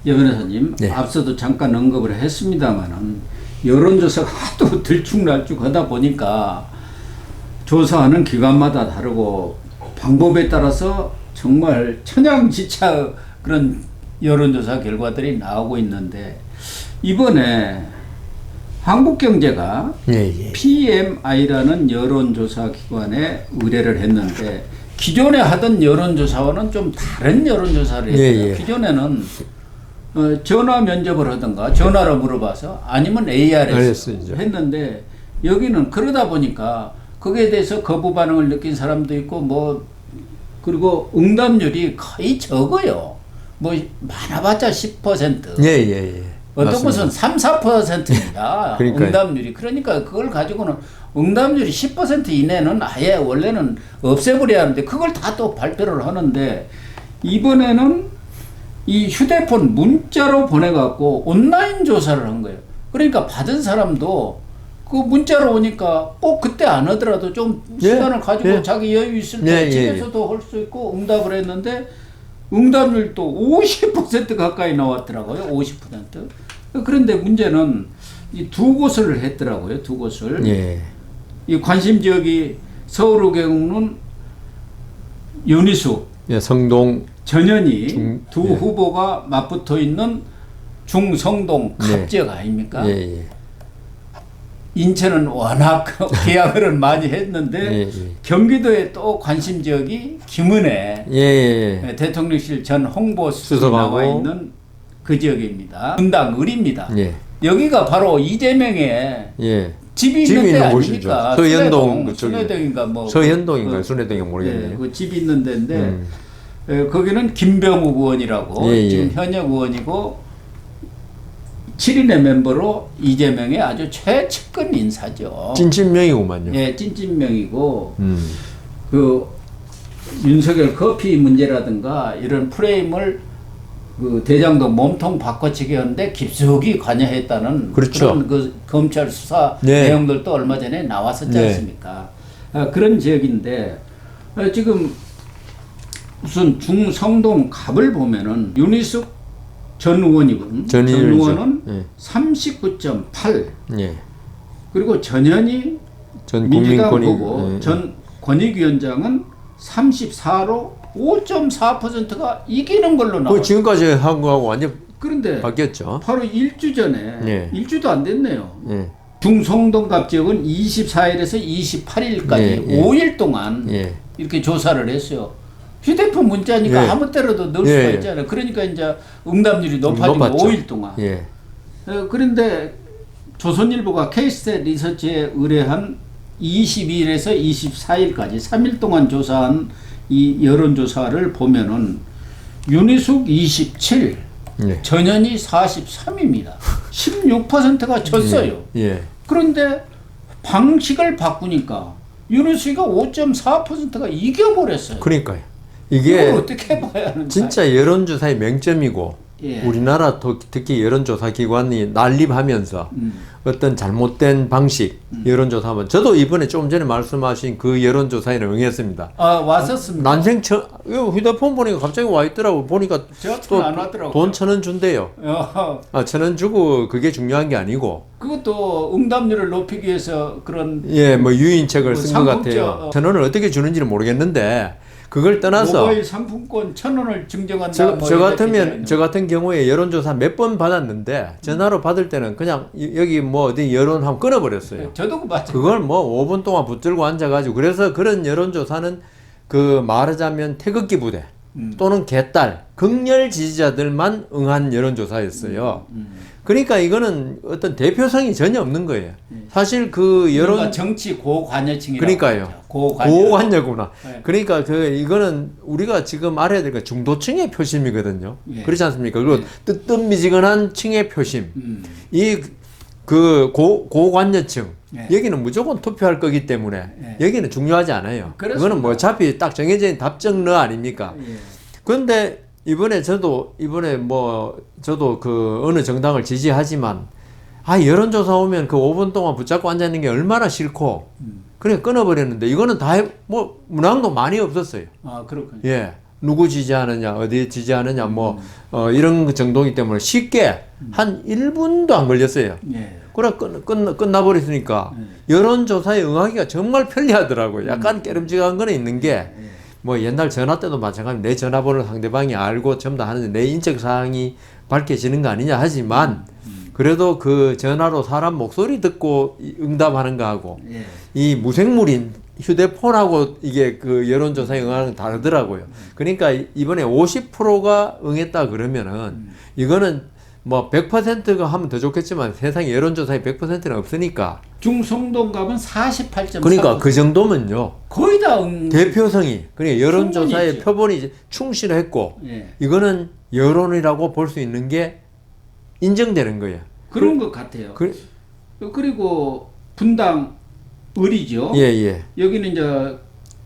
여 변호사님, 네. 앞서도 잠깐 언급을 했습니다만은 여론조사가 하도 들쭉날쭉하다 보니까 조사하는 기관마다 다르고 방법에 따라서 정말 천양지차 그런 여론조사 결과들이 나오고 있는데 이번에 한국경제가 PMI라는 여론조사 기관에 의뢰를 했는데 기존에 하던 여론조사와는 좀 다른 여론조사를 했어요. 기존에는 전화 면접을 하든가 전화로 물어봐서 아니면 ARS 했는데 여기는 그러다 보니까 거기에 대해서 거부 반응을 느낀 사람도 있고 뭐 그리고 응답률이 거의 적어요. 뭐 많아봤자 10%. 어떤 것은 3, 4%입니다. 응답률이. 그러니까 그걸 가지고는 응답률이 10% 이내는 아예 원래는 없애버려야 하는데 그걸 다 또 발표를 하는데 이번에는 이 휴대폰 문자로 보내갖고 온라인 조사를 한 거예요. 그러니까 받은 사람도 그 문자로 오니까 꼭 그때 안 하더라도 좀 시간을 가지고 자기 여유 있을 때 집에서도 할 수 있고 응답을 했는데 응답률도 50% 가까이 나왔더라고요. 50%. 그런데 문제는 이 두 곳을 했더라고요. 두 곳을. 이 관심 지역이 서울의 경우는 윤희숙, 성동, 전현희 두 후보가 맞붙어 있는 중성동 갑지역 아닙니까? 인천은 워낙 계약을 많이 했는데 경기도에 또 관심 지역이 김은혜 대통령실 전 홍보수석이 나와 있는 그 지역입니다. 분당 을입니다. 여기가 바로 이재명의 집이 있는 데 아닙니까? 서현동 순회동인가 뭐 서현동인가 순회동인가 모르겠네요. 그 집이 있는 데인데 거기는 김병욱 의원이라고 지금 현역 의원이고 7인의 멤버로 이재명의 아주 최측근 인사죠. 찐찐명이구만요. 찐찐명이고 그 윤석열 커피 문제라든가 이런 프레임을 그 대장동 몸통 바꿔치기 하는데 깊숙이 관여했다는 그런 그 검찰 수사 내용들도 얼마 전에 나왔었지 않습니까? 그런 지역인데 지금 무슨 중성동 갑을 보면은 윤희숙 전 의원이군. 전 의원은 39.8. 그리고 전현희 민주당 후보 전 권익위원장은 34로 5.4%가 이기는 걸로 나와요. 지금까지 한 거하고 완전 그런데 바뀌었죠. 바로 일주 전에 일주도 안 됐네요. 중성동갑 지역은 24일에서 28일까지 5일 동안 이렇게 조사를 했어요. 휴대폰 문자니까 아무 때라도 넣을 수가 있잖아요. 그러니까 이제 응답률이 높아진 거 5일 동안. 그런데 조선일보가 K스탯 리서치에 의뢰한 22일에서 24일까지 3일 동안 조사한 이 여론조사를 보면은 윤희숙 27, 전현희 43입니다. 16%가 졌어요. 그런데 방식을 바꾸니까 윤희숙이가 5.4%가 이겨버렸어요. 그러니까요. 이게 어떻게 봐야 하는지 진짜 여론조사의 맹점이고 우리나라 특히 여론조사 기관이 난립하면서 어떤 잘못된 방식 여론조사하면 저도 이번에 좀 전에 말씀하신 그 여론조사에 응했습니다. 왔었습니다. 난생 휴대폰 보니까 갑자기 와 있더라고. 보니까 또 돈 1,000원 준대요. 1,000원 주고 그게 중요한 게 아니고 그것도 응답률을 높이기 위해서 그런 뭐 유인책을 쓴 것 같아요. 1,000원을 어떻게 주는지는 모르겠는데 그걸 떠나서 모바일 상품권 1,000원을 증정한다. 저 같은 경우에 여론조사 몇 번 받았는데 전화로 받을 때는 그냥 여기 뭐 어디 여론 한번 끊어버렸어요. 저도 맞아요. 그걸 뭐 5분 동안 붙들고 앉아가지고 그래서 그런 여론조사는 그 말하자면 태극기 부대 또는 개딸 극렬 지지자들만 응한 여론조사였어요. 그러니까 이거는 어떤 대표성이 전혀 없는 거예요. 사실 그 여론 정치 고관여층이라고 그러니까요. 고관여구나. 그러니까 이거는 우리가 지금 알아야 될 건 중도층의 표심이거든요. 그렇지 않습니까? 그리고 뜨뜻미지근한 층의 표심. 이 그 고관여층 여기는 무조건 투표할 거기 때문에 여기는 중요하지 않아요. 그거는 뭐 어차피 딱 정해진 답정너 아닙니까? 그런데 이번에 저도 그 어느 정당을 지지하지만 여론조사 오면 그 5분 동안 붙잡고 앉아있는 게 얼마나 싫고 그래 끊어버렸는데 이거는 다 문항도 많이 없었어요. 그렇군요. 누구 지지하느냐, 어디에 지지하느냐, 뭐, 이런 정도이기 때문에 쉽게 한 1분도 안 걸렸어요. 예. 그래, 끝나버렸으니까 여론조사에 응하기가 정말 편리하더라고요. 약간 깨름직한 거는 있는 게, 뭐 옛날 전화 때도 마찬가지로 내 전화번호를 상대방이 알고 전부 다 하는데 내 인적 사항이 밝혀지는 거 아니냐 하지만, 그래도 그 전화로 사람 목소리 듣고 응답하는 거하고, 예. 이 무생물인 휴대폰하고 이게 그 여론조사에 응하는 건 다르더라고요. 그러니까 이번에 50%가 응했다 그러면은 이거는 뭐 100%가 하면 더 좋겠지만 세상에 여론조사에 100%는 없으니까. 중성동갑은 48.4%. 그러니까 그 정도면요. 거의 다 대표성이, 그러니까 여론조사의 충분히 표본이 충실했고, 예. 이거는 여론이라고 볼 수 있는 게 인정되는 거예요. 그런 것 같아요. 그리고 분당 을이죠. 예, 예. 여기는 이제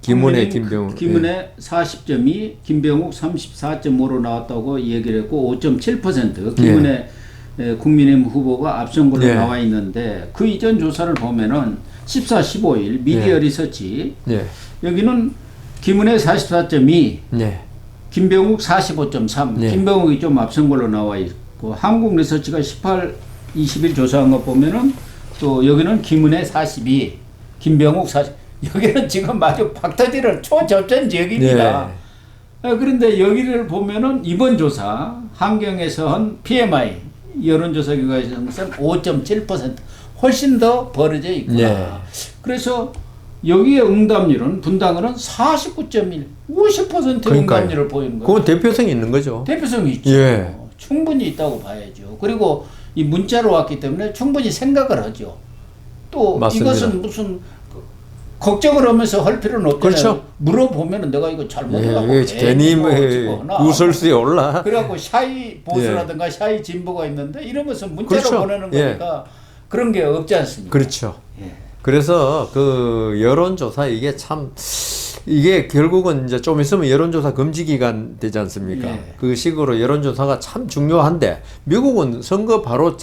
김은혜, 김병욱. 김은혜 40.2, 김병욱 34.5로 나왔다고 얘기를 했고 5.7% 김은혜 국민의힘 후보가 앞선 걸로 나와 있는데 그 이전 조사를 보면은 14, 15일 미디어 리서치 여기는 김은혜 44.2, 김병욱 45.3, 김병욱이 좀 앞선 걸로 나와 있고 한국 리서치가 18, 20일 조사한 거 보면은 또 여기는 김은혜 42, 김병욱 40. 여기는 지금 아주 박터지를 초접전 지역입니다. 그런데 여기를 보면은 이번 조사 한경에서 한 PMI 여론조사 결과에서 5.7% 훨씬 더 벌어져 있구나. 그래서 여기에 응답률은 분당은 49.1, 50% 응답률을 보이는 거예요. 그건 대표성이 있는 거죠. 대표성이 있죠. 충분히 있다고 봐야죠. 그리고 이 문자로 왔기 때문에 충분히 생각을 하죠. 또 맞습니다. 이것은 무슨 걱정을 하면서 할 필요는 없잖아요. 그렇죠. 물어보면 내가 이거 잘못해갖고 괜히 구설수에 올라. 그래갖고 샤이 보수라든가 샤이 진보가 있는데 이러면서 문자로 보내는 거니까 그런 게 없지 않습니까? 그렇죠. 그래서 그 여론조사 이게 결국은 이제 좀 있으면 여론조사 금지 기간 되지 않습니까? 그 식으로 여론조사가 참 중요한데 미국은 선거 바로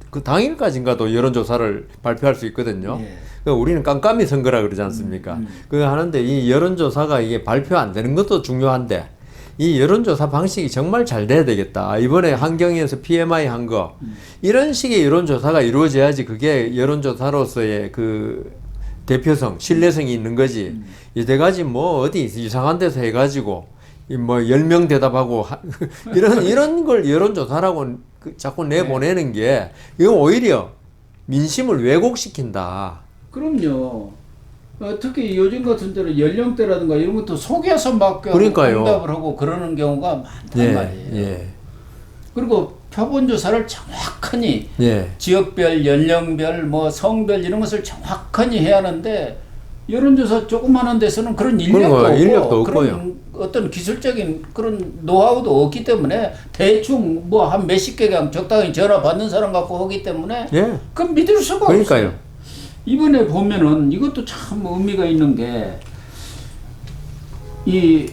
그 당일까지인가도 여론조사를 발표할 수 있거든요. 우리는 깜깜이 선거라 그러지 않습니까? 그거 하는데 이 여론조사가 이게 발표 안 되는 것도 중요한데 이 여론조사 방식이 정말 잘 돼야 되겠다. 이번에 한경에서 PMI 한 거 이런 식의 여론조사가 이루어져야지 그게 여론조사로서의 그 대표성, 신뢰성이 있는 거지. 이때까지 뭐 어디 이상한 데서 해가지고 뭐 10명 대답하고 이런 걸 여론조사라고 자꾸 내보내는 게 이건 오히려 민심을 왜곡시킨다. 그럼요. 특히 요즘 같은 때는 연령대라든가 이런 것도 속여서 막 응답을 하고 그러는 경우가 많단 말이에요. 그리고 표본조사를 정확하니 지역별, 연령별, 뭐 성별 이런 것을 정확하니 해야 하는데 여론조사 조그마한 데서는 그런 인력도 없고 그런 어떤 기술적인 그런 노하우도 없기 때문에 대충 뭐 한 몇십 개 그냥 적당히 전화 받는 사람 갖고 하기 때문에 그건 믿을 수가 없어요. 이번에 보면은 이것도 참 의미가 있는 게 이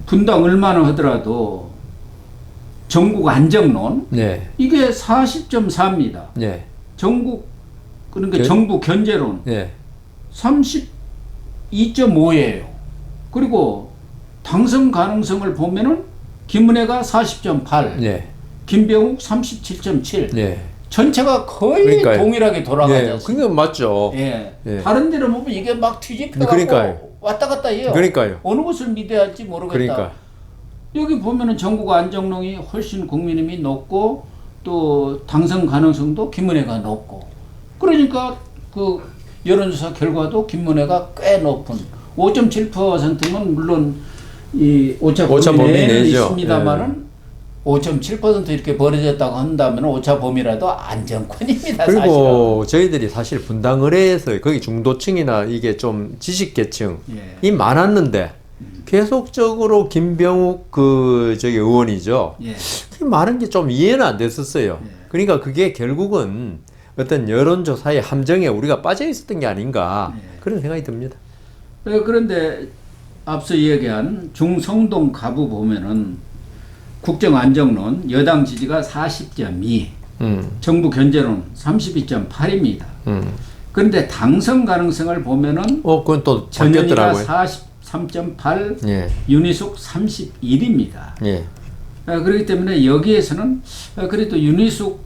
분당 얼마나 하더라도 전국 안정론 이게 40.4입니다. 전국 그러니까 정부 견제론 32.5예요. 그리고 당선 가능성을 보면은 김은혜가 40.8, 김병욱 37.7. 전체가 거의 동일하게 돌아가지 않습니까? 그게 맞죠. 다른 데로 보면 이게 막 뒤집혀갖고 왔다 갔다 해요. 어느 것을 믿어야 할지 모르겠다. 여기 보면은 전국 안정론이 훨씬 국민의힘이 높고 또 당선 가능성도 김은혜가 높고 그러니까 그 여론조사 결과도 김은혜가 꽤 높은 5.7%는 물론 이 오차 범위 내에는 있습니다만은 5.7% 이렇게 벌어졌다고 한다면 오차 범위라도 안정권입니다. 그리고 사실은. 저희들이 사실 분당을에서 거기 중도층이나 이게 좀 지식계층이 많았는데 계속적으로 김병욱 의원이죠. 그 많은 게 좀 이해는 안 됐었어요. 그러니까 그게 결국은 어떤 여론조사의 함정에 우리가 빠져 있었던 게 아닌가 그런 생각이 듭니다. 그런데 앞서 얘기한 중성동 가부 보면은 국정안정론 여당 지지가 40.2, 정부 견제론 32.8입니다. 그런데 당선 가능성을 보면은 그건 또 전현희가 바뀌었더라고요. 33.8, 예. 윤희숙 31입니다. 예. 그렇기 때문에 여기에서는 그래도 윤희숙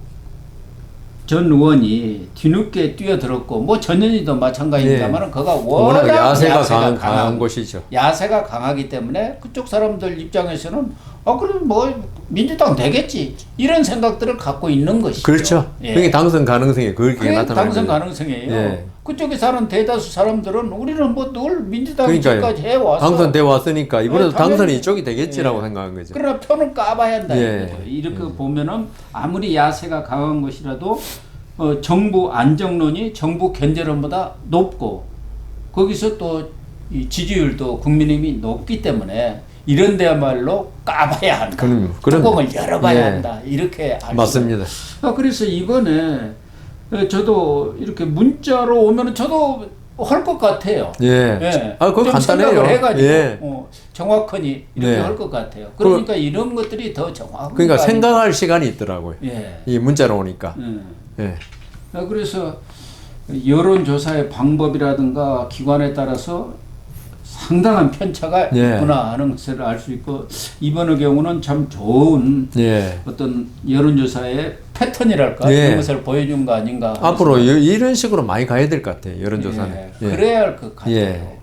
전 의원이 뒤늦게 뛰어들었고 뭐 전현희도 마찬가지입니다만 예. 그가 워낙 워낙 야세가 강한 곳이죠. 야세가 강하기 때문에 그쪽 사람들 입장에서는 그럼 뭐 민주당 되겠지 이런 생각들을 갖고 있는 것이죠. 그렇죠. 예. 그게 당선 가능성이 그렇게 나타나는 당선 거죠. 가능성이에요. 예. 그쪽에 사는 대다수 사람들은 우리는 뭐 늘 민주당이 지금까지 해왔어. 당선돼 왔으니까 이번에도 네, 당선이 당연히. 이쪽이 되겠지라고 예. 생각한 거죠. 그러나 표는 까봐야 한다. 예. 이렇게 보면은 아무리 야세가 강한 것이라도 정부 안정론이 정부 견제론보다 높고 거기서 또 이 지지율도 국민의힘이 높기 때문에 이런 데야말로 까봐야 한다. 뚜껑을 열어봐야 예. 한다. 이렇게 알죠. 맞습니다. 그래서 이번에 저도 이렇게 문자로 오면은 저도 할 것 같아요. 예. 그거 좀 간단해요. 생각을 해가지고 예. 정확하니 이렇게 네. 할 것 같아요. 그러니까 이런 것들이 더 정확한 그러니까 거 생각할 시간이 있더라고요. 예. 이 문자로 오니까. 예. 그래서 여론조사의 방법이라든가 기관에 따라서 상당한 편차가 예. 있구나 하는 것을 알 수 있고 이번의 경우는 참 좋은 예. 어떤 여론조사의 패턴이랄까 예. 이런 것을 보여준 거 아닌가. 앞으로 이런 식으로 많이 가야 될 것 같아요. 여론조사는. 예. 그래야 할 것 같아요. 예.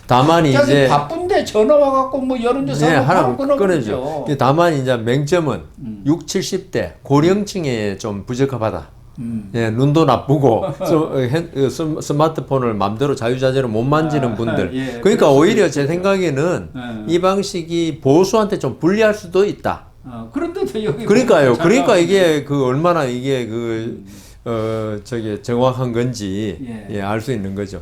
다만 갑자기 이제 바쁜데 전화 와갖고 뭐 여론조사 하나 바로 끊어죠. 다만 이제 맹점은 6, 70대 고령층에 좀 부적합하다. 예, 눈도 나쁘고 스마트폰을 마음대로 자유자재로 못 만지는 분들. 예, 그러니까 오히려 제 생각에는 이 방식이 보수한테 좀 불리할 수도 있다. 그런데도 여기 그러니까요. 그러니까 이게 얼마나 이게 저게 정확한 건지 알 수 있는 거죠.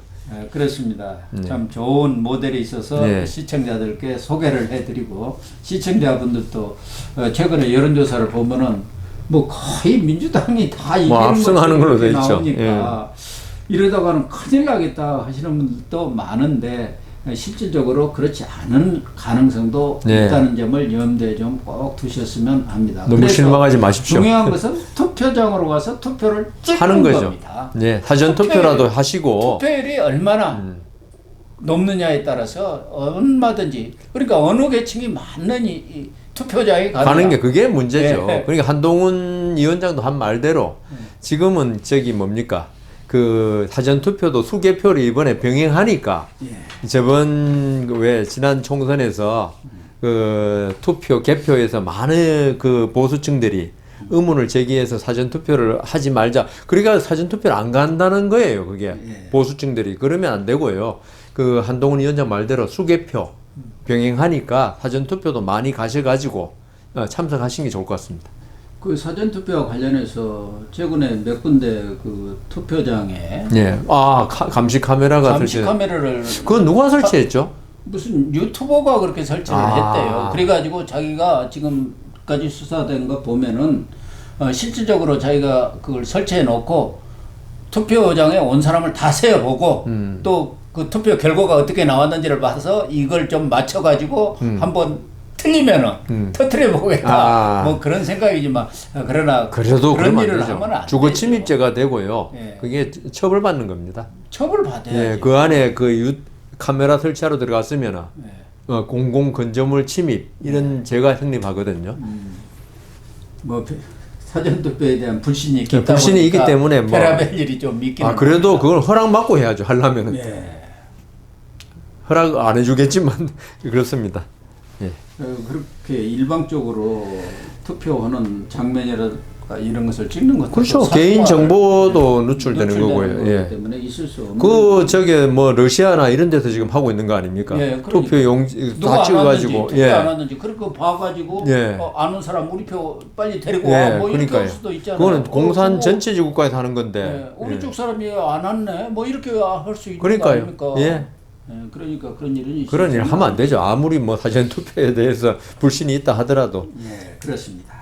그렇습니다. 참 좋은 모델이 있어서 시청자들께 소개를 해드리고 시청자분들도 최근에 여론조사를 보면은 뭐 거의 민주당이 다 이기는 압승하는 걸로 돼 있죠. 나오니까 이러다가는 큰일 나겠다 하시는 분들도 많은데 실질적으로 그렇지 않은 가능성도 있다는 점을 염두에 좀 꼭 두셨으면 합니다. 너무 실망하지 마십시오. 중요한 것은 투표장으로 가서 투표를 하는 거죠. 겁니다. 네, 사전 투표라도 하시고 투표율이 얼마나 높느냐에 따라서 얼마든지 그러니까 어느 계층이 많는 이 투표장에 가는 게 그게 문제죠. 예. 그러니까 한동훈 위원장도 한 말대로 지금은 뭡니까? 그 사전 투표도 수개표를 이번에 병행하니까 저번 지난 총선에서 그 투표 개표에서 많은 그 보수층들이 의문을 제기해서 사전 투표를 하지 말자. 그러니까 사전 투표를 안 간다는 거예요. 그게 보수층들이 그러면 안 되고요. 그 한동훈 위원장 말대로 수개표 병행하니까 사전 투표도 많이 가셔가지고 참석하신 게 좋을 것 같습니다. 그 사전 투표와 관련해서 최근에 몇 군데 그 투표장에 감시 카메라가 감시 카메라를 그건 누가 설치했죠? 무슨 유튜버가 그렇게 설치를 했대요. 그래가지고 자기가 지금까지 수사된 거 보면은 실질적으로 자기가 그걸 설치해 놓고 투표장에 온 사람을 다 세어보고 또 그 투표 결과가 어떻게 나왔는지를 봐서 이걸 좀 맞춰가지고 한번 틀리면은 터트려 보겠다. 뭐 그런 생각이지만 그러나 그래도 그런 일을 하면 안 주거 되죠. 침입죄가 되고요. 예. 그게 처벌받는 겁니다. 처벌받아야죠. 예, 그 안에 카메라 설치하러 들어갔으면은 공공 건조물 침입 이런 죄가 성립하거든요. 뭐 사전 투표에 대한 불신이 있기 있기 때문에 뭐 별의별 일이 좀 있기는 그래도 그걸 허락 받고 해야죠. 하려면은 허락 안 해주겠지만 그렇습니다. 예. 그렇게 일방적으로 투표하는 장면이라든가 이런 것을 찍는 것도 그렇죠. 개인 정보도 누출되는 거고요. 예. 때문에 있을 수 없는. 뭐 러시아나 이런 데서 지금 하고 있는 거 아닙니까? 투표 용지 다 찍어가지고 투표 안 왔는지 그렇게 봐가지고 아는 사람 우리 표 빨리 데리고 와 뭐 이렇게 할 수도 있잖아요. 그거는 공산 전체 지구과에서 하는 건데. 우리 쪽 사람이 안 왔네 뭐 이렇게 할 수 있는 그러니까요. 거 아닙니까? 예. 그러니까 그런 일은 그런 일 하면 안 되죠. 아무리 뭐 사전 투표에 대해서 불신이 있다 하더라도. 그렇습니다.